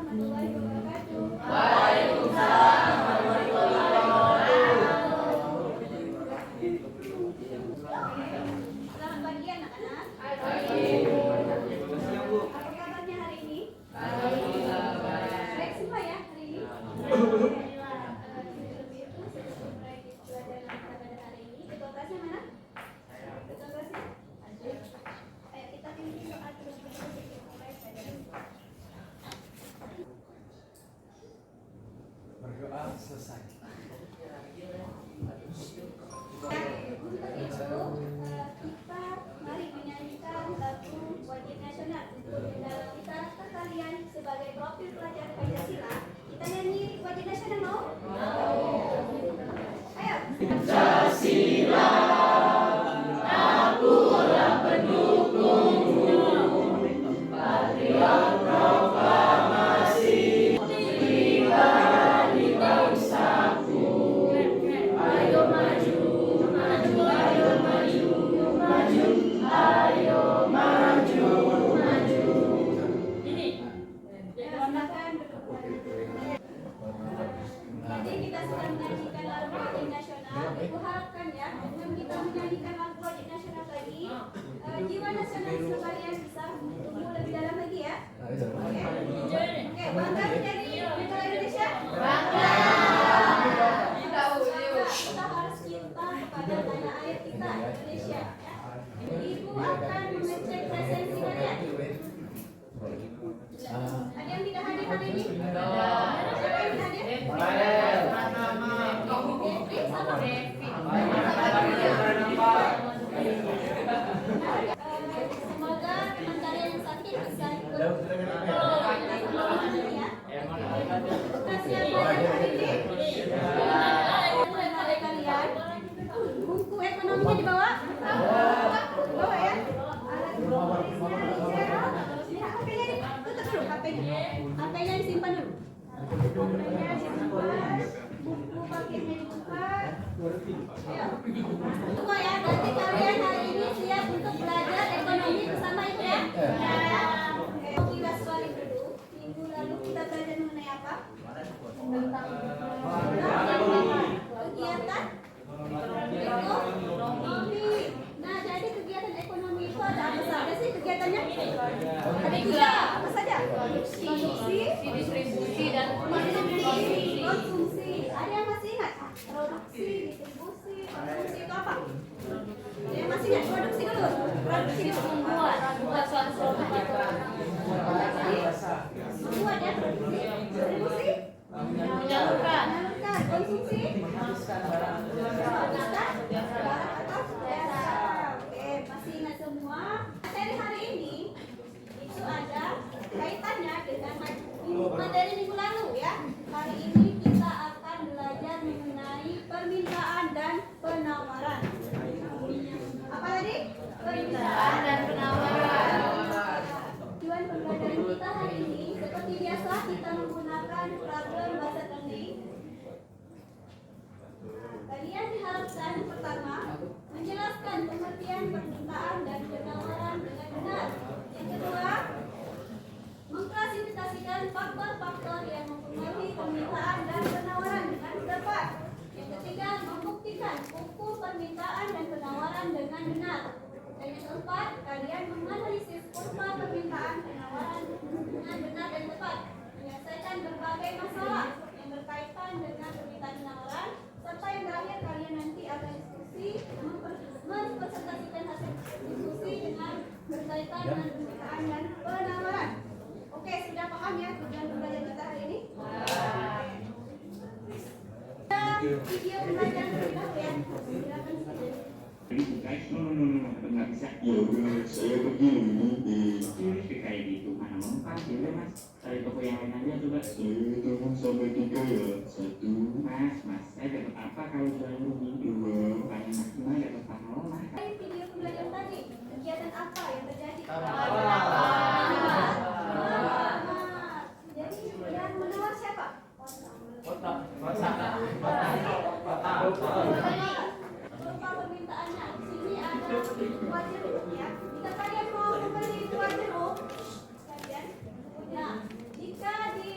warahmatullahi wabarakatuh. Waalaikumsalam warahmatullahi wabarakatuh. Selamat pagi anak-anak. Pagi. Apa kabarnya hari ini? Alhamdulillah. Baik semua ya hari ini? Sebelum itu, sebelum mulai pelajaran kita pada hari ini, ketua kelasnya mana? Ketua kelasnya? Ayo kita pilih soal terlebih dahulu sebelum mulai pelajaran. Berdoa selesai. Untuk itu kita mari menyanyikan lagu wajib nasional untuk mendalami kalian sebagai profil pelajar Pancasila. Kita nyanyi wajib nasional mau? Ayo. Pancasila, akulah pendukungmu. Patriot proklamasi, pribadi bangsaku. Ayo maju, maju, ayo maju, maju, ayo maju, maju. Silakan duduk. Tadi kita sudah menyanyikan lagu wajib nasional. Ibu harapkan ya, dengan kita menyanyikan lagu wajib nasional tadi, jiwa nasionalisme kalian bisa tumbuh lebih dalam lagi ya. Oke, bangga menjadi negara Indonesia. Bangga. Kita harus cinta kepada tanah air kita Indonesia. Ya. Ibu akan mengecek presensi kalian. Ada yang tidak hadir hari ini? Siapa yang tidak hadir? Devi sama semoga teman kalian yang sakit bisa ikut ya. Kasih yang banyak hari ini. Mulai kalian buku ekonominya dibawa? Bawa ya. Alat tulisnya di-share. HP-nya tutup dulu HP-nya. HP-nya disimpan dulu. HP-nya disimpan. Buku paketnya dibuka. Semua ya, berarti kalian hari ini siap untuk belajar ekonomi bersama ibu ya? Oke, kita balik dulu. Minggu lalu kita belajar mengenai apa? Tentang kegiatan ekonomi. Nah, jadi kegiatan ekonomi itu ada apa saja sih kegiatannya? Ada tiga, apa saja? Produksi, Distribusi dan konsumsi. Ada yang masih ingat? Produksi, distribusi, konsumsi itu apa? Ada yang masih ingat? Produksi dulu. Produksi itu membuat suatu produk. membuat ya. Produksi, distribusi, Menyalurkan. menyalurkan, konsumsi, menghabiskan barang atau jasa. Oke, masih ingat semua? Materi hari ini itu ada kaitannya dengan materi minggu lalu ya. Hari ini kita akan belajar mengenai permintaan dan penawaran. Apa tadi? Permintaan dan penawaran. Tujuan pembelajaran kita hari ini seperti biasa kita menggunakan problem bahasa teknik. Kalian diharapkan pertama menjelaskan pengertian permintaan dan penawaran dengan benar. Yang kedua, mengklasifikasikan faktor-faktor yang mempengaruhi permintaan dan penawaran dengan tepat. Yang ketiga, membuktikan ukur permintaan dan penawaran dengan benar. Dan yang keempat, kalian menganalisis kurva permintaan penawaran dengan benar dan tepat. Menyelesaikan berbagai masalah yang berkaitan dengan permintaan penawaran. Serta yang terakhir, kalian nanti akan diskusi mempresentasikan hasil diskusi dengan berkaitan dengan permintaan dan penawaran. Oke, sudah paham ya tujuan pembelajaran kita hari ini? Video pembelajaran kita ya. Silakan. Guys, no, nggak bisa. Ya udah, saya pergi lebih mimpi. Kayak gitu, mana mempan, ya mas. Cari toko yang lain aja coba. Saya telepon sampai 3 ya. 1, Mas, saya dapat apa kalau jual rugi? 2. Paling maksimal dapat pahala lah. Video pembelajaran tadi, kegiatan apa yang terjadi? Penawar. Jadi yang menawar siapa? Berupa permintaannya. Di sini ada buah jeruk ya. Jika kalian mau membeli buah jeruk, kalian, nah jika di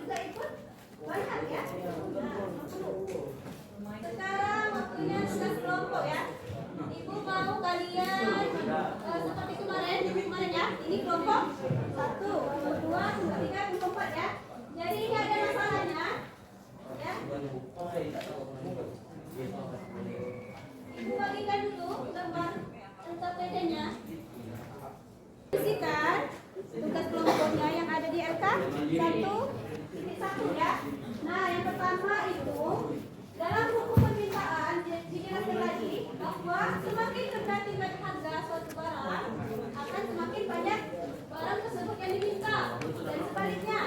juga ikut banyak ya. Nah, 50. Sekarang waktunya tugas kelompok ya. Ibu mau kalian seperti kemarin ya. Ini kelompok 1, kelompok 2, kelompok 3, kelompok 4 ya. Jadi ini ada masalahnya ya. Ibu bagikan dulu gambar pedenya. Isikan tugas kelompoknya yang ada di LK 1 ya. Nah, yang pertama itu dalam buku permintaan dijelaskan lagi bahwa semakin rendah tingkat harga suatu barang akan semakin banyak barang tersebut yang diminta dan sebaliknya.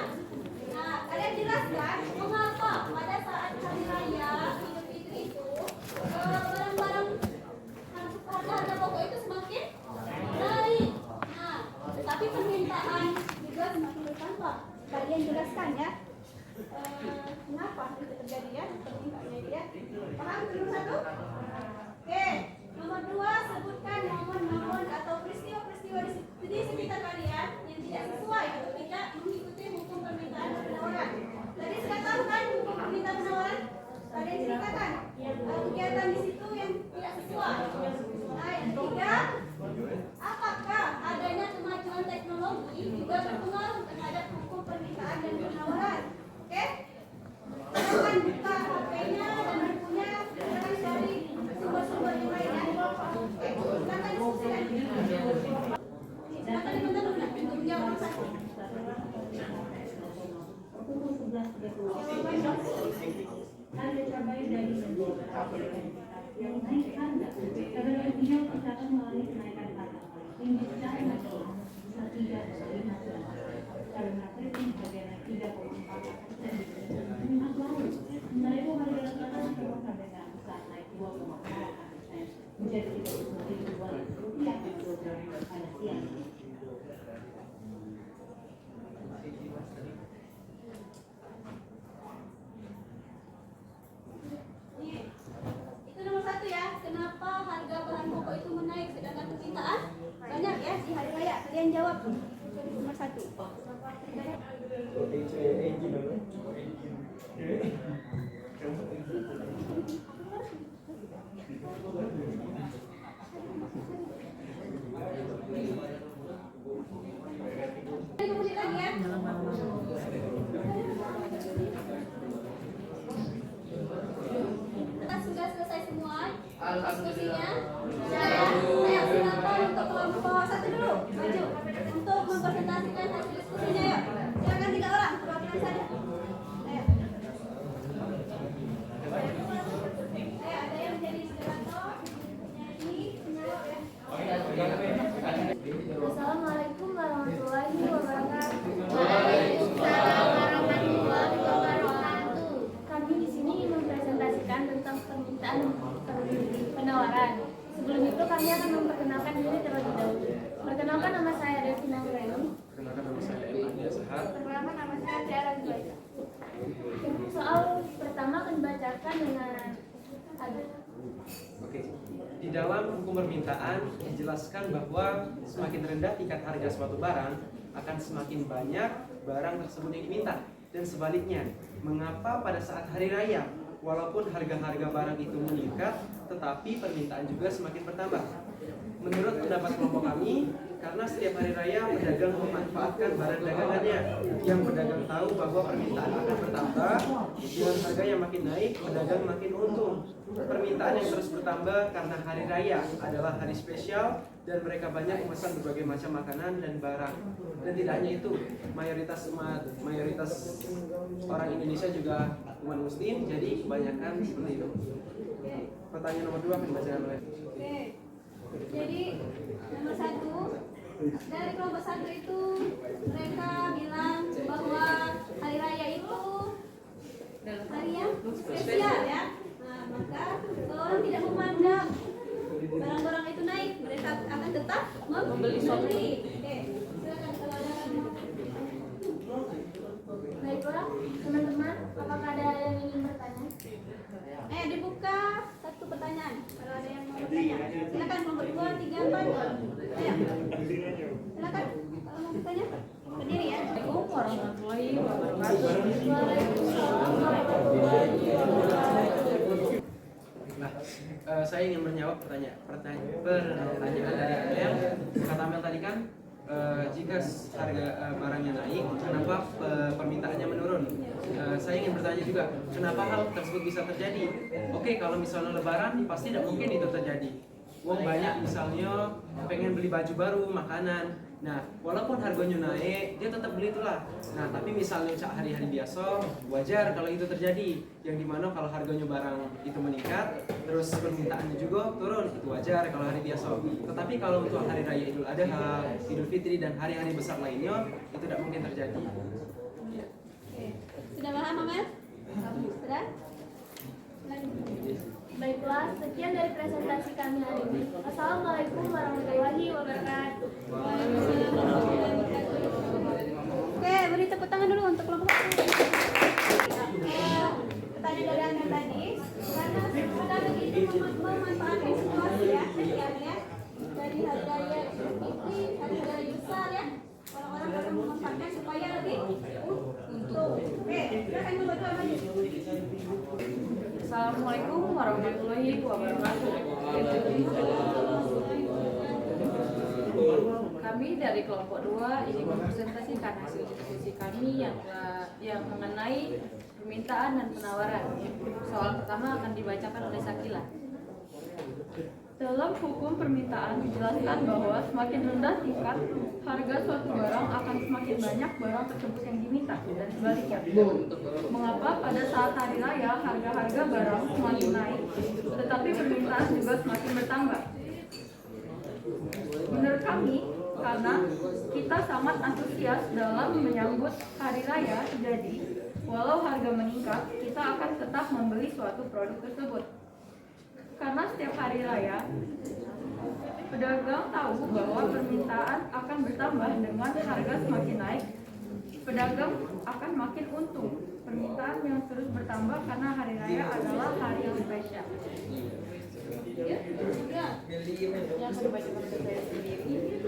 Nah, kalian jelaskan mengapa pada saat hari raya Idul Fitri itu barang-barang harga pokok itu semakin naik. Nah, tetapi permintaan juga semakin bertambah. Kalian jelaskan ya. Kenapa itu terjadi ya? Permintaannya itu ya. Paham nomor 1? Oke. Nomor 2, sebutkan momen-momen atau peristiwa-peristiwa di sekitar kalian yang tidak sesuai atau tidak mengikuti hukum permintaan dan penawaran. Tadi sudah tahu kan hukum permintaan penawaran? Kalian ceritakan kegiatan di situ yang tidak sesuai. Nah, yang ketiga, apakah adanya kemajuan teknologi juga berpengaruh terhadap hukum permintaan dan penawaran? Oke? Silakan buka HP-nya dan bukunya, silakan cari sumber-sumber yang lainnya. Oke, silakan diskusikan. Silakan teman-teman untuk menjawab nomor 1. Harga cabai dari yang naik harga karena beliau kita akan mengalami kenaikan harga yang bisa nasional bisa 3,5 karena trading harga naik 3,4 minyak lain sementara itu harga rata-rata nasional harga besar naik 2,4 menjadi 39.000 rupiah per kilogram pada siang ini. Itu nomor 1 ya. Kenapa harga bahan pokok itu menaik sedangkan permintaan banyak ya di hari raya? Kalian jawab nomor 1. Kemudian lagi ya. Kita sudah selesai semua diskusinya. Ayo silakan untuk kelompok 1 dulu maju untuk mempresentasikan hasil diskusinya yuk. Silakan 3 orang perwakilan saja. Ayo. Ayo ada yang menjadi moderator, penyanyi, penyalur ya. Assalamualaikum warahmatullahi wabarakatuh. Waalaikumsalam warahmatullahi wabarakatuh. Kami di sini mempresentasikan tentang permintaan penawaran. Sebelum itu kami akan memperkenalkan diri terlebih dahulu. Perkenalkan nama saya Devina Nureni. Perkenalkan nama saya Andi Azhar. Perkenalkan nama saya Tiara Zubaida. Soal pertama akan dibacakan dengan Oke. Di dalam hukum permintaan dijelaskan bahwa semakin rendah tingkat harga suatu barang akan semakin banyak barang tersebut yang diminta dan sebaliknya. Mengapa pada saat hari raya walaupun harga-harga barang itu meningkat tetapi permintaan juga semakin bertambah? Menurut pendapat kelompok kami, karena setiap hari raya pedagang memanfaatkan barang dagangannya. Yang pedagang tahu bahwa permintaan akan bertambah, dengan harga yang makin naik, pedagang makin untung. Permintaan yang terus bertambah karena hari raya adalah hari spesial dan mereka banyak memesan berbagai macam makanan dan barang. Dan tidak hanya itu, mayoritas orang Indonesia juga umat muslim, jadi kebanyakan seperti itu. Pertanyaan nomor 2 akan dibacakan oleh. Oke. Jadi nomor 1 dari kelompok 1 itu mereka bilang bahwa hari raya itu hari yang spesial ya. Nah, maka kalau orang tidak memandang barang-barang itu naik, mereka akan tetap membeli. Oke, silakan kalau ada baiklah teman-teman, apakah ada yang ingin bertanya? dibuka satu pertanyaan. Kalau ada yang mau bertanya, silakan nomor 2, 3, 4. Ayo. Silakan. Kalau mau bertanya, berdiri ya. Assalamualaikum warahmatullahi wabarakatuh. Nah, saya ingin menjawab pertanyaan yang kata Mel tadi kan, jika harga barangnya naik, kenapa permintaannya menurun? Saya ingin bertanya juga, kenapa hal tersebut bisa terjadi? Oke, kalau misalnya lebaran, pasti tidak mungkin itu terjadi. Uang banyak misalnya pengen beli baju baru, makanan. Nah, walaupun harganya naik, dia tetap beli itulah. Nah, tapi misalnya hari-hari biasa, wajar kalau itu terjadi. Yang dimana kalau harganya barang itu meningkat, terus permintaannya juga turun, itu wajar kalau hari biasa. Tetapi kalau untuk hari raya Idul Adha, Idul Fitri, dan hari-hari besar lainnya, itu tidak mungkin terjadi. Oke. Sudah paham, Amel? Sudah? Baiklah, sekian dari presentasi kami hari ini. Assalamualaikum warahmatullahi wabarakatuh. Oke, beri tepuk tangan dulu untuk kelompok satu. Pertanyaan dari Anda tadi, karena teknologi itu memanfaatkan situasi ya, dari hari raya Idul Fitri, hari raya besar ya, orang-orang akan memanfaatkan supaya lebih untung. Oke, silakan membantu Amel. Assalamualaikum warahmatullahi wabarakatuh. Kami dari kelompok 2 ingin mempresentasikan hasil diskusi kami yang mengenai permintaan dan penawaran. Soal pertama akan dibacakan oleh Sakila. Dalam hukum permintaan dijelaskan bahwa semakin rendah tingkat harga suatu barang akan semakin banyak barang tersebut yang diminta dan sebaliknya. Mengapa pada saat hari raya harga-harga barang semakin naik tetapi permintaan juga semakin bertambah? Menurut kami, karena kita sangat antusias dalam menyambut hari raya, jadi walau harga meningkat, kita akan tetap membeli suatu produk tersebut. Karena setiap hari raya, pedagang tahu bahwa permintaan akan bertambah dengan harga semakin naik. Pedagang akan makin untung. Permintaan yang terus bertambah karena hari raya adalah hari yang spesial. Yang akan dibacakan oleh saya sendiri,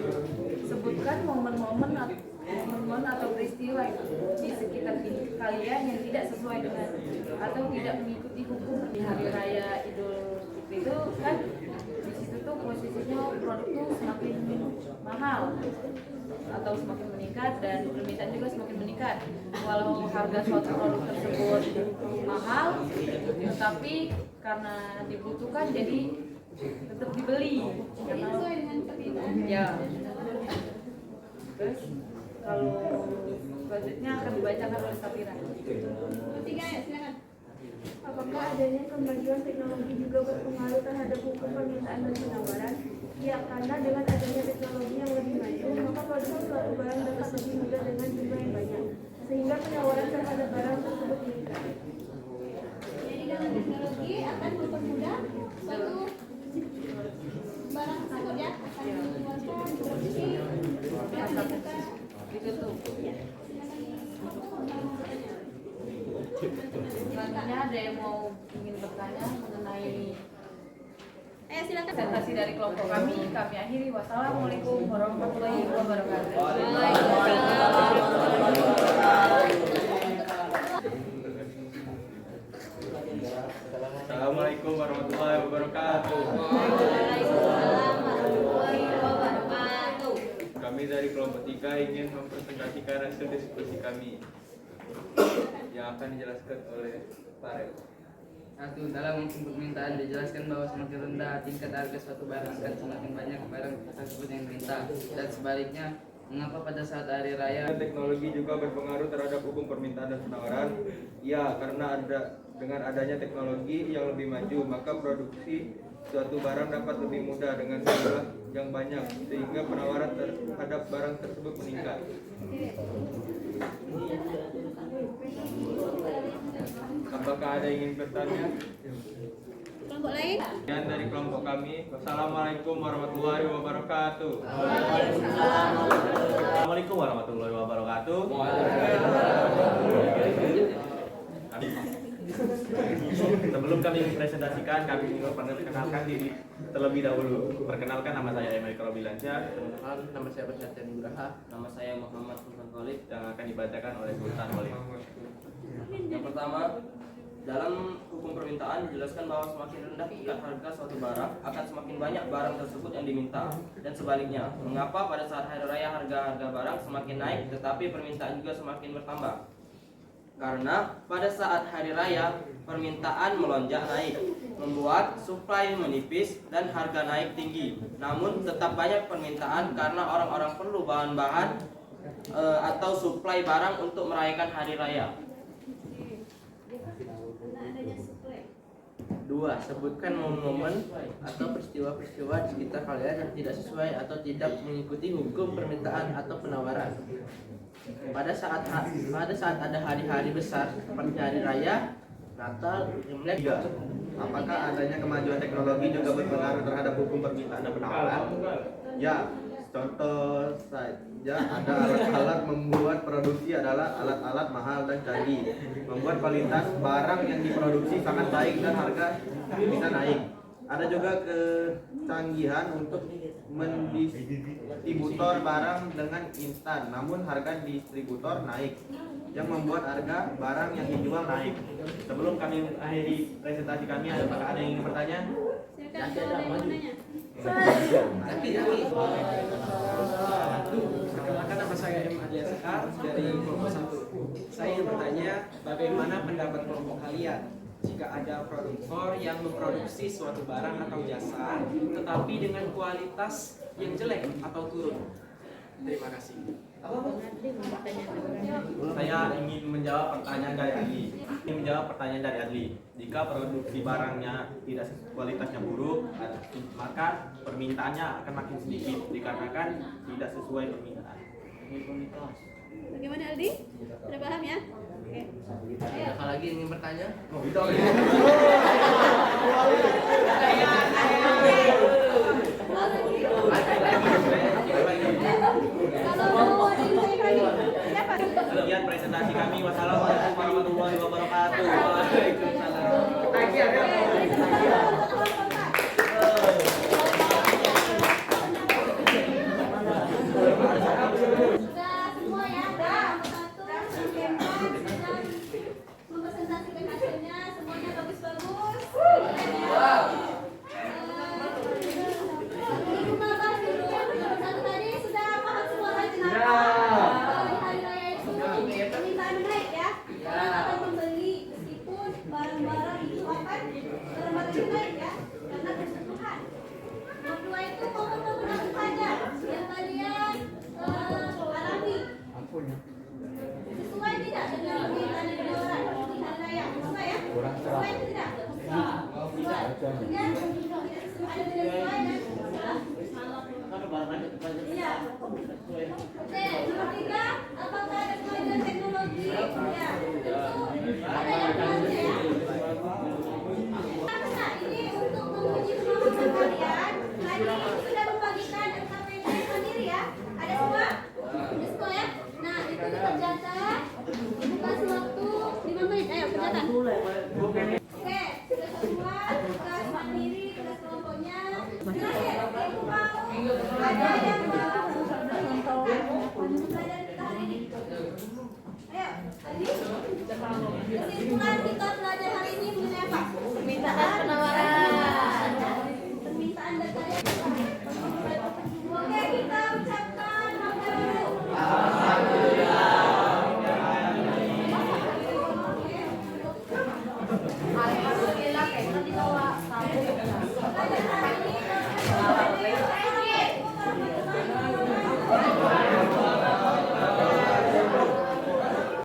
sebutkan momen-momen atau peristiwa di sekitar kalian yang tidak sesuai dengan atau tidak mengikuti hukum di hari raya Idul Fitri itu kan di situ tuh posisinya produk tuh semakin mahal atau semakin meningkat dan permintaan juga semakin meningkat. Walau harga suatu produk tersebut mahal, tetapi karena dibutuhkan jadi tetap dibeli. Karena Sesuai dengan permintaan. ya. Terus kalau selanjutnya akan dibacakan oleh Sapira. Ketiga ya, silakan. Apakah adanya kemajuan teknologi juga berpengaruh terhadap hukum permintaan dan penawaran? Ya, karena dengan adanya teknologi yang lebih maju, maka produksi suatu barang dapat lebih mudah dengan jumlah yang banyak, sehingga penawaran terhadap barang tersebut meningkat. Jadi dengan teknologi akan mempermudah suatu barang tersebut ya, akan mengeluarkan produksi dan kita Ditutup. silakan. Selanjutnya ada yang mau ingin bertanya mengenai Ayo silakan. presentasi dari kelompok kami akhiri. Wassalamualaikum warahmatullahi wabarakatuh. Assalamualaikum warahmatullahi wabarakatuh. Waalaikumsalam warahmatullahi wabarakatuh. Kami dari kelompok 3 ingin mempresentasikan hasil diskusi kami yang akan dijelaskan oleh Pak Rel. Satu, dalam hukum permintaan dijelaskan bahwa semakin rendah tingkat harga suatu barang akan semakin banyak barang tersebut yang diminta dan sebaliknya. Mengapa pada saat hari raya Teknologi juga berpengaruh terhadap hukum permintaan dan penawaran. Ya, karena dengan adanya teknologi yang lebih maju, maka produksi suatu barang dapat lebih mudah dengan jumlah yang banyak, sehingga penawaran terhadap barang tersebut meningkat. Apakah ada yang ingin bertanya? Kelompok lain? Sekian dari kelompok kami. Wassalamualaikum warahmatullahi wabarakatuh. Assalamualaikum warahmatullahi wabarakatuh. Sebelum kami mempresentasikan, kami ingin memperkenalkan diri terlebih dahulu. Perkenalkan, nama saya Emil Krobilansyah. Nama saya Bersyatian Nugraha. Nama saya Muhammad Sultan Khalid yang akan dibacakan oleh Sultan Khalid. Yang pertama, dalam hukum permintaan dijelaskan bahwa semakin rendah tingkat harga suatu barang akan semakin banyak barang tersebut yang diminta, dan sebaliknya. Mengapa pada saat hari raya harga-harga barang semakin naik tetapi permintaan juga semakin bertambah? Karena pada saat hari raya permintaan melonjak naik, membuat suplai menipis dan harga naik tinggi. Namun tetap banyak permintaan karena orang-orang perlu bahan-bahan atau suplai barang untuk merayakan hari raya. 2. Sebutkan momen-momen atau peristiwa-peristiwa di sekitar kalian yang tidak sesuai atau tidak mengikuti hukum permintaan atau penawaran. Pada saat ada hari-hari besar seperti hari raya, Natal, Imlek. 3. Apakah adanya kemajuan teknologi juga berpengaruh terhadap hukum permintaan dan penawaran? Ya, contoh saja ada alat-alat membuat produksi adalah alat-alat mahal dan canggih, membuat kualitas barang yang diproduksi sangat baik dan harga bisa naik. Ada juga kecanggihan untuk mendistributor barang dengan instan, namun harga distributor naik, yang membuat harga barang yang dijual naik. Sebelum kami akhiri presentasi kami, apakah ada yang ingin bertanya? Perkenalkan, nama saya M. Adia Sekar dari kelompok 1. Saya ingin bertanya, bagaimana pendapat kelompok kalian jika ada produktor yang memproduksi suatu barang atau jasa tetapi dengan kualitas yang jelek atau turun? Terima kasih. Saya ingin menjawab pertanyaan dari Adli. Jika produksi barangnya tidak kualitasnya buruk, maka permintaannya akan makin sedikit dikarenakan tidak sesuai permintaan. Bagaimana Aldi? Sudah paham ya? Oke. Ada lagi yang ingin bertanya? Sekian presentasi kami. Wassalamualaikum warahmatullahi wabarakatuh. Waalaikumsalam. Sudah semua ya? Sudah. Satu, sampai 4 sudah mempresentasikan hasilnya. Semuanya bagus-bagus. Ibu Mama dulu. Satu tadi sudah paham semua lagi kenapa? Kalau di hari raya itu permintaan naik ya. Orang akan membeli meskipun barang-barang itu akan terbatas naik ya, karena kebutuhan. Yang kedua itu momen-momen apa saja yang kalian alami. Sesuai tidak dengan permintaan dan penawaran di hari raya? Sesuai ya? Sesuai atau tidak? Sesuai. Kemudian ada tidak sesuai dan iya. Oke, nomor 3, apakah ada kemajuan teknologi? Ya, tentu ada yang belanja ya. Nah, ini untuk menguji kemampuan kalian, hari ini sudah membagikan LKPD sendiri ya. Ada semua? Ada semua ya? Nah, itu dikerjakan, dikasih waktu 5 menit. Ayo, kerjakan. Oke, sudah semua, tugas mandiri, tugas kelompoknya. Terakhir, ibu mau ada yang mau pelajaran kita hari ini? Ayo, hari ini kesimpulan kita